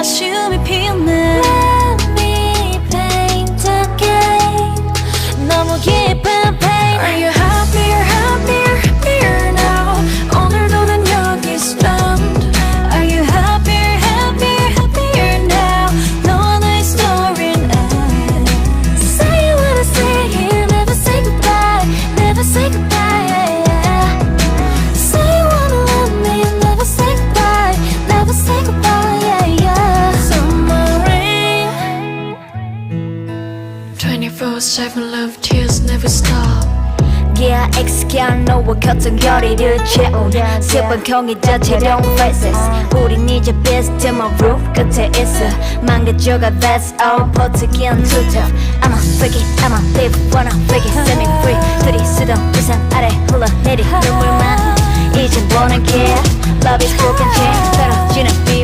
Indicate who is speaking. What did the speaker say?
Speaker 1: 아쉬움이 피었네. Let me paint again. 너무 깊은 pain. Are you happier, happier, happier now? 오늘도 난 여기 stunned. Are you happier, happier, happier now? 너와 나의 story는 Say you wanna stay here, never say goodbye, never say goodbye, yeah, yeah. Say you wanna love me, never say goodbye, never say goodbye, yeah, yeah. Summer rain 24/7 love tears never stop. Yeah, X-Can 너와 같은 거리를 채운 슬픈 경이자 재령 faces. 우린 이제 비슷한 my roof 끝에 있어. 망가져가 that's all 버티기엔 too tough. I'ma freak it, I'ma live, wanna freak it, set me free. 둘이 쓰던 우산 아래 흘러내린 눈물만 이젠 원할게. Love is broken chain 떨어지는 비